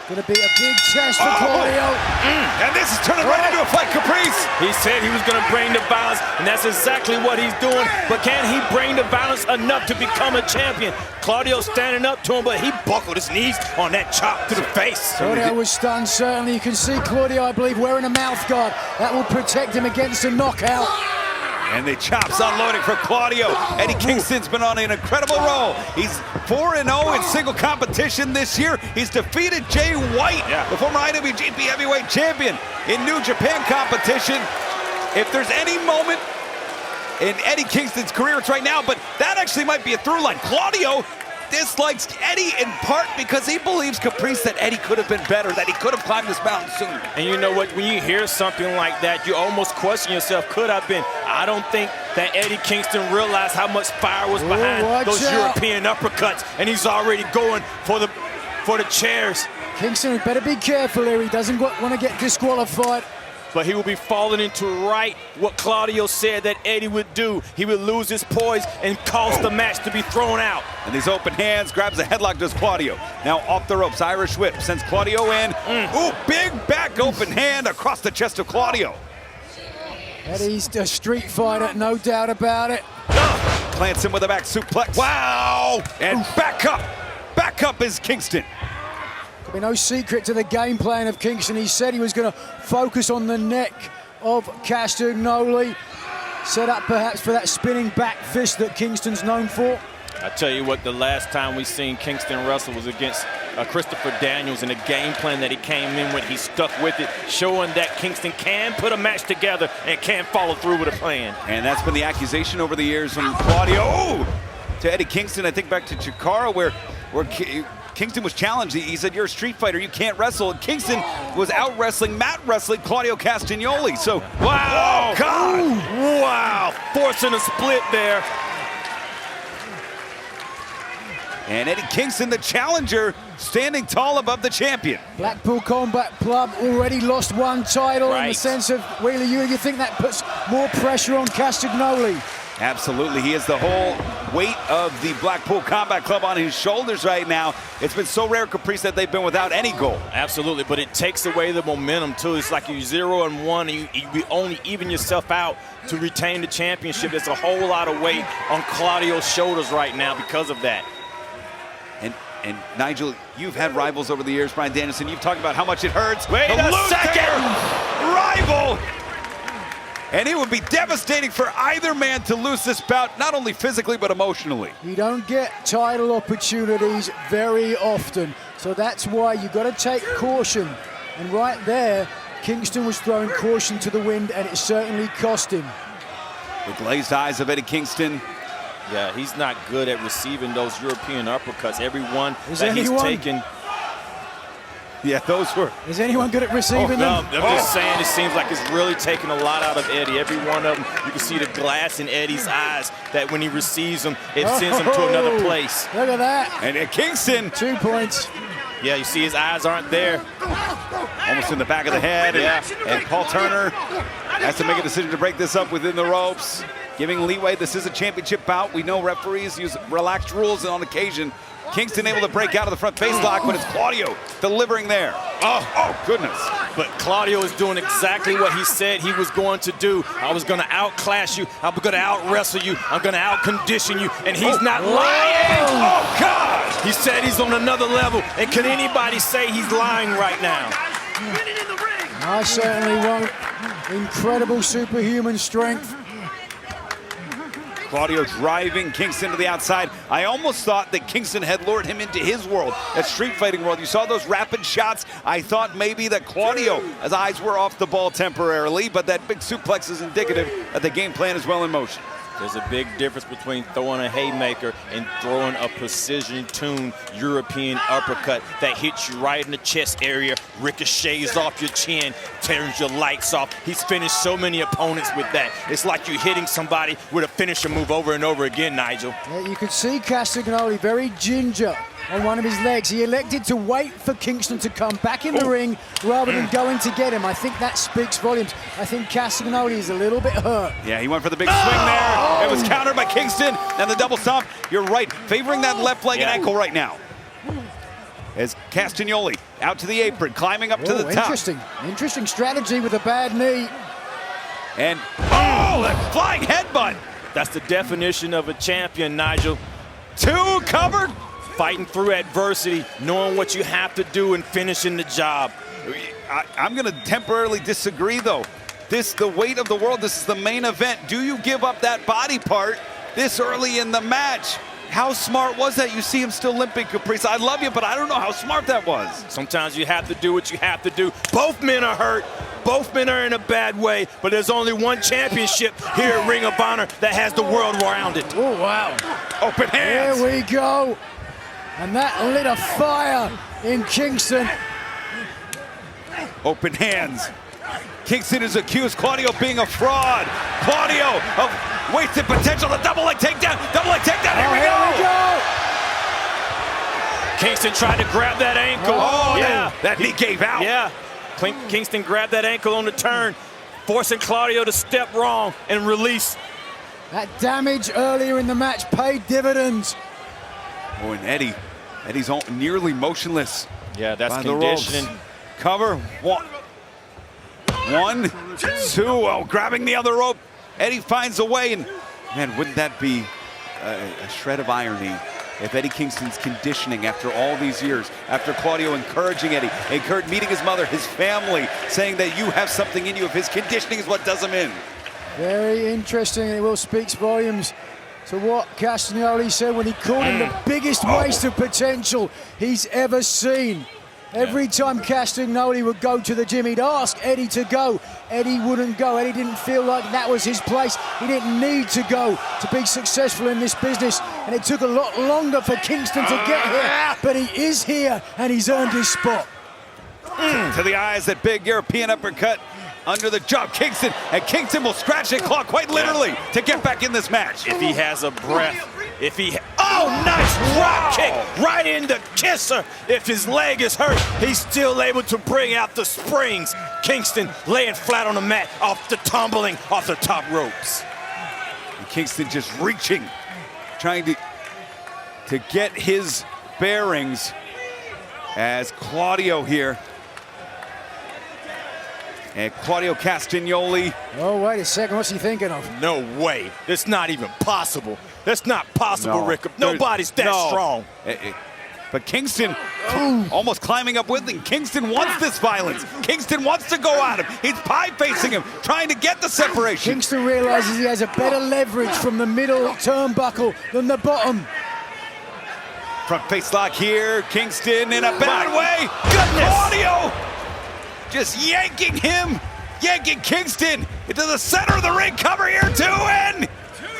Gonna be a big test for Claudio. And this is turning right into a fight, Caprice. He said he was gonna bring the violence, and that's exactly what he's doing. But can he bring the violence enough to become a champion? Claudio's standing up to him, but he buckled his knees on that chop to the face. Claudio was stunned, certainly. You can see Claudio, I believe, wearing a mouth guard. That will protect him against a knockout. And the chops unloading for Claudio. Eddie Kingston's been on an incredible roll. He's 4-0 in single competition this year. He's defeated Jay White, the former IWGP Heavyweight Champion, in New Japan competition. If there's any moment in Eddie Kingston's career, it's right now, but that actually might be a through line. Claudio dislikes Eddie in part because he believes, Caprice, that Eddie could have been better, that he could have climbed this mountain sooner. And you know what, when you hear something like that, you almost question yourself, could I have been? I don't think that Eddie Kingston realized how much fire was behind those European uppercuts, and he's already going for the chairs. Kingston better be careful here. He doesn't want to get disqualified. But he will be falling into what Claudio said that Eddie would do. He would lose his poise and cause the match to be thrown out. And these open hands, grabs a headlock, does Claudio. Now off the ropes, Irish whip, sends Claudio in. Ooh, big back open hand across the chest of Claudio. Eddie's a street fighter, no doubt about it. Plants him with a back suplex. Wow! And back up is Kingston. Could be no secret to the game plan of Kingston. He said he was going to focus on the neck of Castagnoli, set up perhaps for that spinning back fist that Kingston's known for. I tell you what, the last time we seen Kingston wrestle was against Christopher Daniels, and the game plan that he came in with, he stuck with it, showing that Kingston can put a match together and can follow through with a plan. And that's been the accusation over the years from Claudio to Eddie Kingston. I think back to Chikara where Kingston was challenged. He said, you're a street fighter, you can't wrestle. And Kingston was out wrestling, mat wrestling Claudio Castagnoli. So, wow, God! Wow, forcing a split there. And Eddie Kingston, the challenger, standing tall above the champion. Blackpool Combat Club already lost one title in the sense of, Wheeler, you think that puts more pressure on Castagnoli? Absolutely, he has the whole weight of the Blackpool Combat Club on his shoulders right now. It's been so rare, Caprice, that they've been without any goal. Absolutely, but it takes away the momentum too. It's like you're 0-1 and you only even yourself out to retain the championship. There's a whole lot of weight on Claudio's shoulders right now because of that. And Nigel, you've had rivals over the years, Bryan Danielson. You've talked about how much it hurts. Wait a second! Rival! And it would be devastating for either man to lose this bout, not only physically, but emotionally. You don't get title opportunities very often, so that's why you got to take caution. And right there, Kingston was throwing caution to the wind, and it certainly cost him. The glazed eyes of Eddie Kingston. Yeah, he's not good at receiving those European uppercuts. Everyone that he's taken. Yeah, those were. Is anyone good at receiving them? I'm just saying, it seems like it's really taking a lot out of Eddie. Every one of them, you can see the glass in Eddie's eyes that when he receives them, it sends him to another place. Look at that. And Kingston. 2 points. Yeah, you see his eyes aren't there. Almost in the back of the head. And Paul Turner has to make a decision to break this up within the ropes, giving leeway. This is a championship bout. We know referees use relaxed rules on occasion. Kingston able to break out of the front face lock, but it's Claudio delivering there. Oh, goodness. But Claudio is doing exactly what he said he was going to do. I was going to outclass you. I'm going to out-wrestle you. I'm going to out-condition you. And he's not lying. Oh, God. He said he's on another level. And can anybody say he's lying right now? I certainly won't. Incredible superhuman strength. Claudio driving Kingston to the outside. I almost thought that Kingston had lured him into his world, that street fighting world. You saw those rapid shots. I thought maybe that Claudio, his eyes were off the ball temporarily, but that big suplex is indicative that the game plan is well in motion. There's a big difference between throwing a haymaker and throwing a precision-tuned European uppercut that hits you right in the chest area, ricochets off your chin, turns your lights off. He's finished so many opponents with that. It's like you're hitting somebody with a finisher move over and over again, Nigel. Yeah, you could see Castagnoli very ginger on one of his legs. He elected to wait for Kingston to come back in the ring rather than going to get him. I think that speaks volumes. I think Castagnoli is a little bit hurt. Yeah, he went for the big swing there. It was countered by Kingston, and the double stomp. You're right, favoring that left leg and ankle right now. as Castagnoli out to the apron, climbing up to the top. Interesting strategy with a bad knee. And, oh, that flying headbutt. That's the definition of a champion, Nigel. 2 covered. Fighting through adversity, knowing what you have to do and finishing the job. I'm going to temporarily disagree, though. The weight of the world, this is the main event. Do you give up that body part this early in the match? How smart was that? You see him still limping, Caprice. I love you, but I don't know how smart that was. Sometimes you have to do what you have to do. Both men are hurt. Both men are in a bad way, but there's only one championship here at Ring of Honor that has the world around it. Oh, wow. Open hands. Here we go. And that lit a fire in Kingston. Open hands. Kingston is accused Claudio of being a fraud. Claudio of wasted potential. The double leg takedown. Double leg takedown. Here we go. Kingston tried to grab that ankle. Oh, yeah. That knee gave out. Yeah. Kingston grabbed that ankle on the turn, forcing Claudio to step wrong and release. That damage earlier in the match paid dividends. Oh, and Eddie's nearly motionless. Yeah, that's by conditioning. The ropes. Cover, 1, 2, oh, grabbing the other rope. Eddie finds a way, and man, wouldn't that be a shred of irony if Eddie Kingston's conditioning after all these years, after Claudio encouraging Eddie, meeting his mother, his family, saying that you have something in you, if his conditioning is what does him in. Very interesting, and it will speaks volumes to what Castagnoli said when he called him the biggest waste of potential he's ever seen. Every time Castagnoli would go to the gym, he'd ask Eddie to go. Eddie wouldn't go. Eddie didn't feel like that was his place. He didn't need to go to be successful in this business. And it took a lot longer for Kingston to get here. But he is here, and he's earned his spot. To the eyes, that big European uppercut under the jaw. Kingston, and Kingston will scratch and claw quite literally to get back in this match. If he has a breath, oh, nice drop kick right in the kisser. If his leg is hurt, he's still able to bring out the springs. Kingston laying flat on the mat off the top ropes. And Kingston just reaching, trying to get his bearings as Claudio here. And Claudio Castagnoli. Oh, wait a second. What's he thinking of? No way. That's not even possible. That's not possible, No, Rick. Nobody's that strong. But Kingston almost climbing up with him. Kingston wants this violence. Kingston wants to go at him. He's pie-facing him, trying to get the separation. Kingston realizes he has a better leverage from the middle turnbuckle than the bottom. Front face lock here. Kingston in a bad way. Claudio just yanking Kingston into the center of the ring. Cover here, 2 in.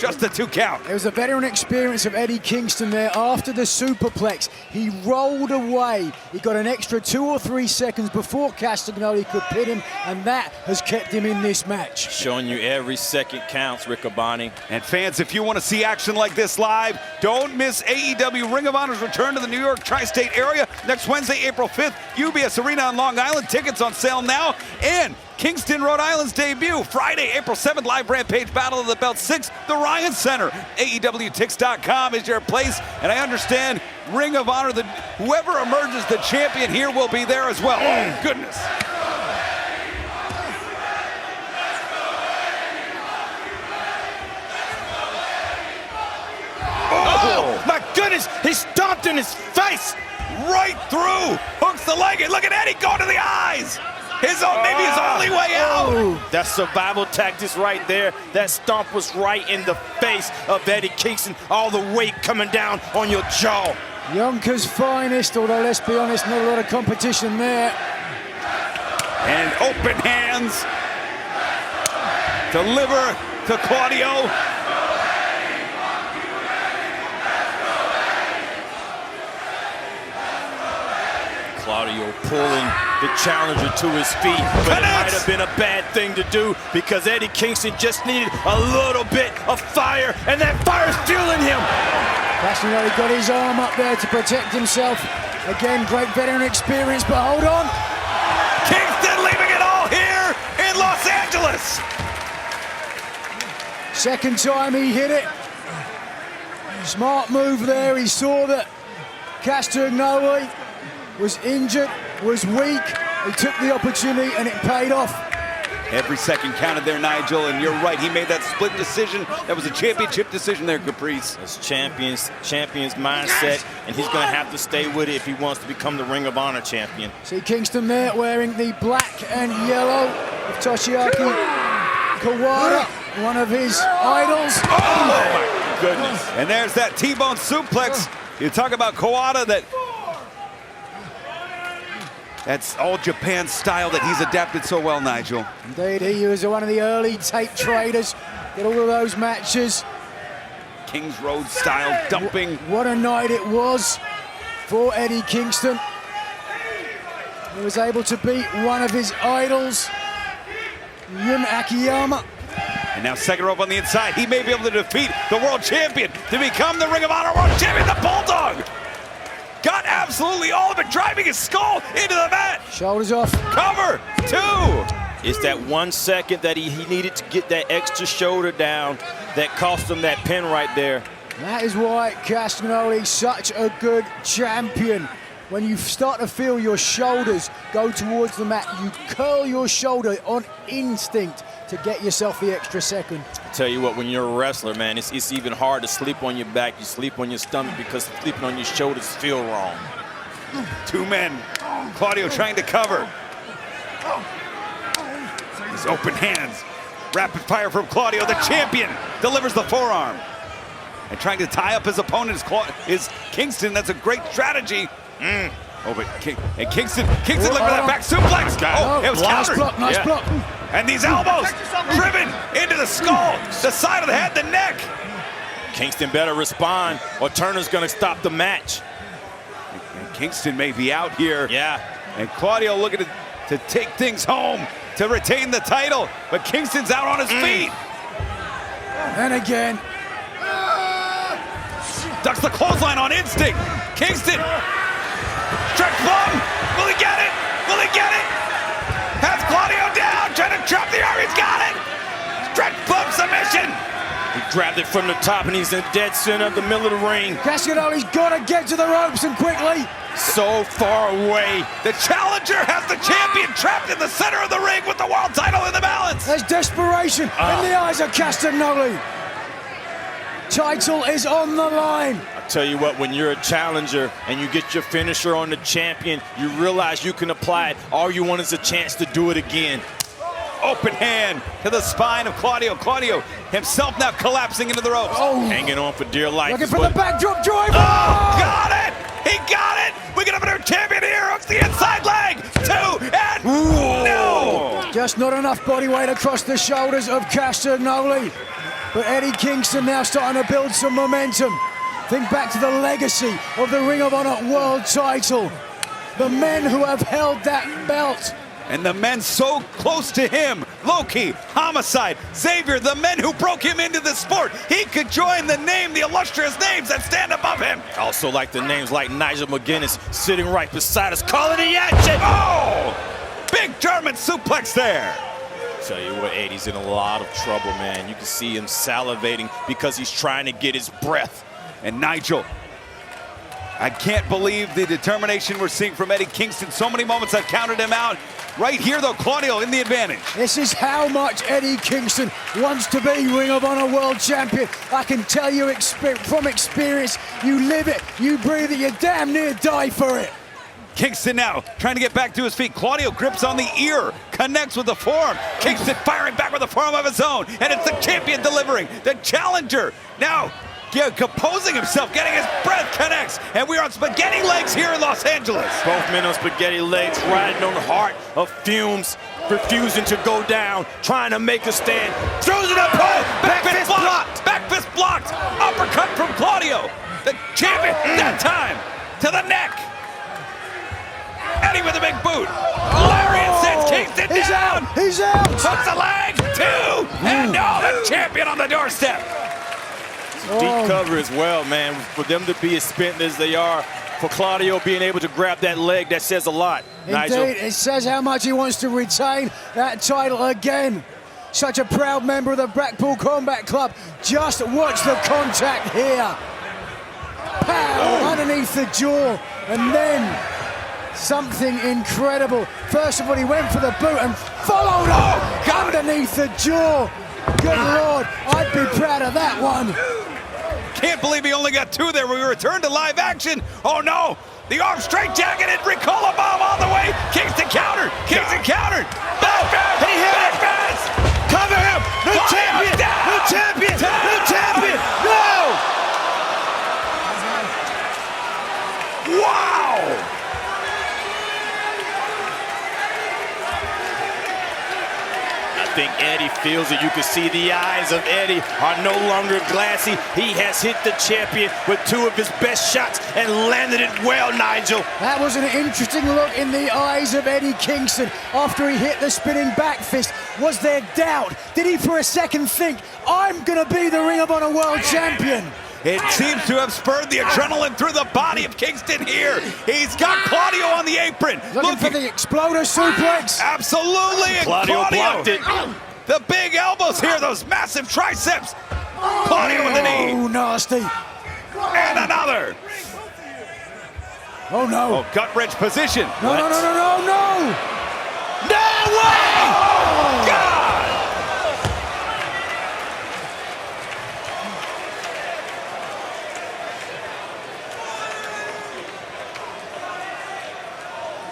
Just a 2 count. It was a veteran experience of Eddie Kingston there. After the superplex, he rolled away. He got an extra 2 or 3 seconds before Castagnoli could pin him, and that has kept him in this match. Showing you every second counts, Riccaboni. And fans, if you want to see action like this live, don't miss AEW Ring of Honor's return to the New York tri-state area next Wednesday, April 5th. UBS Arena on Long Island. Tickets on sale now. And Kingston, Rhode Island's debut, Friday, April 7th, live Rampage Battle of the Belt 6, the Ryan Center. AEWTix.com is your place, and I understand Ring of Honor, whoever emerges the champion here will be there as well. Oh, goodness. Oh, my goodness, he stomped in his face. Right through, hooks the leg, and look at Eddie going to the eyes. Maybe his only way out. That's survival tactics right there. That stomp was right in the face of Eddie Kingston. All the weight coming down on your jaw. Yonkers' finest, although let's be honest, not a lot of competition there. And open hands. Deliver to Claudio. Claudio pulling the challenger to his feet, but it might have been a bad thing to do because Eddie Kingston just needed a little bit of fire, and that fire is fueling him. Castagnoli got his arm up there to protect himself. Again, great veteran experience, but hold on. Kingston leaving it all here in Los Angeles. Second time he hit it. Smart move there. He saw that Castagnoli was injured, was weak. He took the opportunity and it paid off. Every second counted there, Nigel, and you're right. He made that split decision. That was a championship decision there, Caprice. It's champion's mindset, and he's going to have to stay with it if he wants to become the Ring of Honor champion. See Kingston there wearing the black and yellow of Toshiaki Kawada, one of his idols. Oh my goodness. And there's that T-bone suplex. You talk about Kawada, that's all Japan style that he's adapted so well, Nigel. Indeed, he was one of the early tape traders. Did all of those matches. Kings Road style dumping. What a night it was for Eddie Kingston. He was able to beat one of his idols, Yun Akiyama. And now second rope on the inside. He may be able to defeat the world champion to become the Ring of Honor world champion, the Bulldog. Got absolutely all of it, driving his skull into the mat. Shoulders off. Cover, 2. It's that 1 second that he needed to get that extra shoulder down that cost him that pin right there. That is why Castagnoli is such a good champion. When you start to feel your shoulders go towards the mat, you curl your shoulder on instinct to get yourself the extra second. I tell you what, when you're a wrestler, man, it's even hard to sleep on your back. You sleep on your stomach because sleeping on your shoulders feel wrong. 2 men. Claudio trying to cover. His open hands. Rapid fire from Claudio. The champion delivers the forearm. And trying to tie up his opponent is Kingston. That's a great strategy. Oh, but Kingston looking for that back suplex. Oh, it was countered. Nice block. And these elbows driven into the skull, the side of the head, the neck. Kingston better respond or Turner's going to stop the match. And Kingston may be out here. Yeah. And Claudio looking to take things home to retain the title. But Kingston's out on his feet. And again. Ducks the clothesline on instinct. Kingston. Stretch plum. Will he get it? Will he get it? Has Claudio down. Trying to trap the arm. He's got it. Stretch plum submission. He grabbed it from the top and he's in dead center of the middle of the ring. Castagnoli's got to get to the ropes and quickly. So far away. The challenger has the champion trapped in the center of the ring with the world title in the balance. There's desperation in the eyes of Castagnoli. Title is on the line. I tell you what, when you're a challenger and you get your finisher on the champion, you realize you can apply it. All you want is a chance to do it again. Open hand to the spine of Claudio. Claudio himself now collapsing into the ropes. Oh. Hanging on for dear life. Looking for the backdrop driver. Oh, got it! He got it! We can have a new champion here. Hooks the inside leg. 2 and no! Just not enough body weight across the shoulders of Castagnoli. But Eddie Kingston now starting to build some momentum. Think back to the legacy of the Ring of Honor World title. The men who have held that belt. And the men so close to him. Loki, Homicide, Xavier, the men who broke him into the sport. He could join the illustrious names that stand above him. Also like the names like Nigel McGuinness sitting right beside us, calling the action. Oh! Big German suplex there. Tell you what, Eddie's in a lot of trouble, man. You can see him salivating because he's trying to get his breath. And Nigel, I can't believe the determination we're seeing from Eddie Kingston. So many moments I've counted him out. Right here, though, Claudio in the advantage. This is how much Eddie Kingston wants to be Ring of Honor World Champion. I can tell you from experience, you live it, you breathe it, you damn near die for it. Kingston now trying to get back to his feet. Claudio grips on the ear, connects with the forearm. Kingston firing back with a forearm of his own, and it's the champion delivering. The challenger now composing himself, getting his breath, connects, and we are on spaghetti legs here in Los Angeles. Both men on spaghetti legs, riding on the heart of fumes, refusing to go down, trying to make a stand. Throws it up, back fist blocked, back fist blocked. Uppercut from Claudio, the champion, that time to the neck. Eddie with a big boot. Lariat sends Kingston down. He's out. Hooks the leg, 2, and the champion on the doorstep. Deep cover as well, man. For them to be as spent as they are, for Claudio being able to grab that leg, that says a lot, Nigel. Indeed, it says how much he wants to retain that title again. Such a proud member of the Blackpool Combat Club. Just watch the contact here. Pow, underneath the jaw, and then Something incredible. First of all, he went for the boot and followed up underneath the jaw. Good Lord, I'd be proud of that one. Can't believe he only got 2 there. We return to live action. Oh no, the arm straight jacketed, Ricola bomb all the way. Kingston countered, Kingston countered. He hit it. Cover him. New champion. New champion. New champion. No. Wow. I think Eddie feels it. You can see the eyes of Eddie are no longer glassy. He has hit the champion with 2 of his best shots and landed it well, Nigel. That was an interesting look in the eyes of Eddie Kingston after he hit the spinning back fist. Was there doubt? Did he for a second think, I'm going to be the Ring of Honor World Champion? It seems to have spurred the adrenaline through the body of Kingston here. He's got Claudio on the apron. Looking for the exploder suplex. Absolutely. And Claudio blocked it. The big elbows here, those massive triceps. Claudio with the knee. Oh, nasty. And another. Oh, no. Oh, gut-wrench position. No, no, no, no, no, no. No way! Oh, God!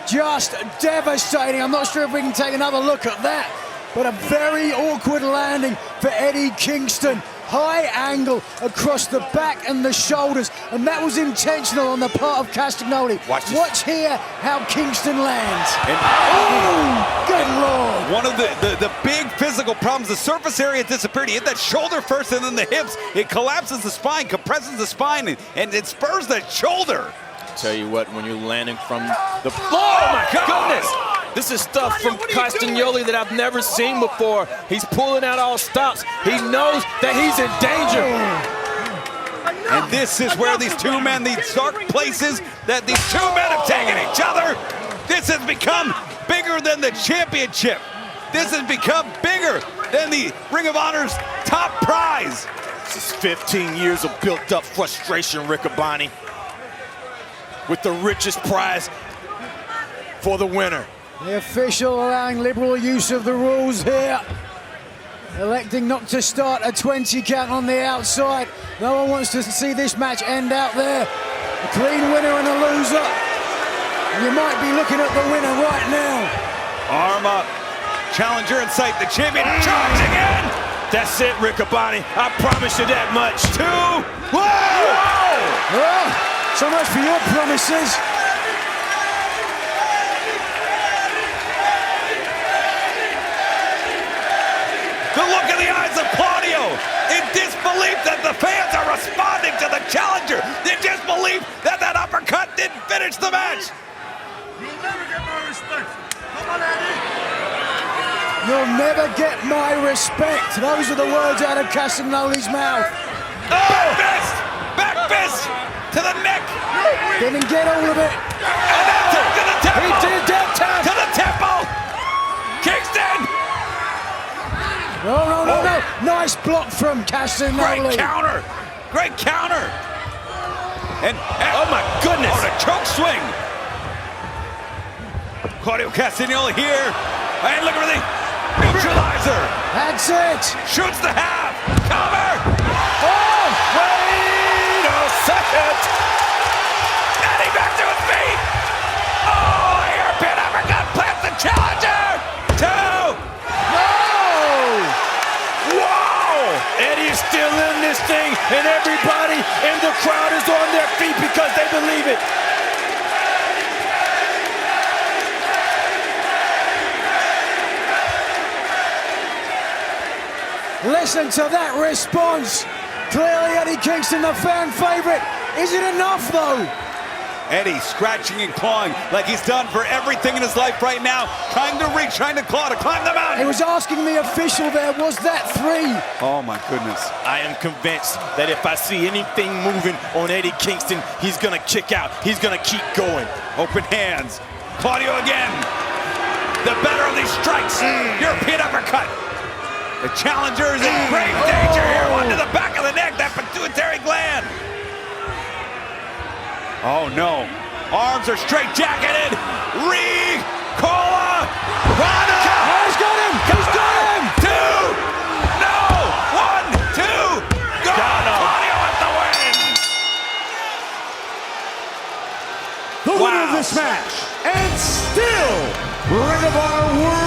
Just devastating. I'm not sure if we can take another look at that, but a very awkward landing for Eddie Kingston. High angle across the back and the shoulders, and that was intentional on the part of Castagnoli. Watch here how Kingston lands. Oh, good Lord. One of the big physical problems, the surface area disappeared. He hit that shoulder first and then the hips. It collapses the spine, compresses the spine, and it spurs the shoulder. Tell you what, when you're landing from the... Oh, my goodness! This is stuff from Castagnoli that I've never seen before. He's pulling out all stops. He knows that he's in danger. And this is where these 2 men, these dark places that these 2 men have taken each other, this has become bigger than the championship. This has become bigger than the Ring of Honor's top prize. This is 15 years of built-up frustration, Riccaboni, with the richest prize for the winner. The official allowing liberal use of the rules here. Electing not to start a 20 count on the outside. No one wants to see this match end out there. A clean winner and a loser. And you might be looking at the winner right now. Arm up. Challenger in sight. The champion charging in. That's it, Riccaboni. I promise you that much. 2. Whoa! Whoa! Oh, so much for your promises. The look in the eyes of Claudio in disbelief that the fans are responding to the challenger. In disbelief that that uppercut didn't finish the match. You'll never get my respect. Come on, Eddie. You'll never get my respect. Those are the words out of Castagnoli's mouth. Back fist! Back fist! To the neck! Didn't get all of it. And that's it to the temple! He did that time! To the temple! Kingston! No, no, no, no. Nice block from Castagnoli. Great counter! Great counter! And oh my goodness! On a choke swing! Claudio Castagnoli here. And look at the neutralizer! That's it! Shoots the half! Cover! Oh! Wait a second! Eddie back to his feet! Oh, hairpin uppercut plants the challenger! 2! No! Wow! Eddie is still in this thing, and everybody in the crowd is on their feet because they believe it. Listen to that response. Clearly Eddie Kingston, the fan favorite. Is it enough, though? Eddie scratching and clawing like he's done for everything in his life right now. Trying to reach, trying to claw, to climb the mountain. He was asking the official there, was that 3? Oh, my goodness. I am convinced that if I see anything moving on Eddie Kingston, he's going to kick out. He's going to keep going. Open hands. Claudio again. The better of these strikes. European uppercut. The challenger is in grave danger here. One to the back of the neck, that pituitary gland. Oh no, arms are straight jacketed. Ricola! Rana! Oh, he's got him! He's got him! 2! No! 1, 2! Go! Claudio with the win! The winner of this match, and still Ring of Honor World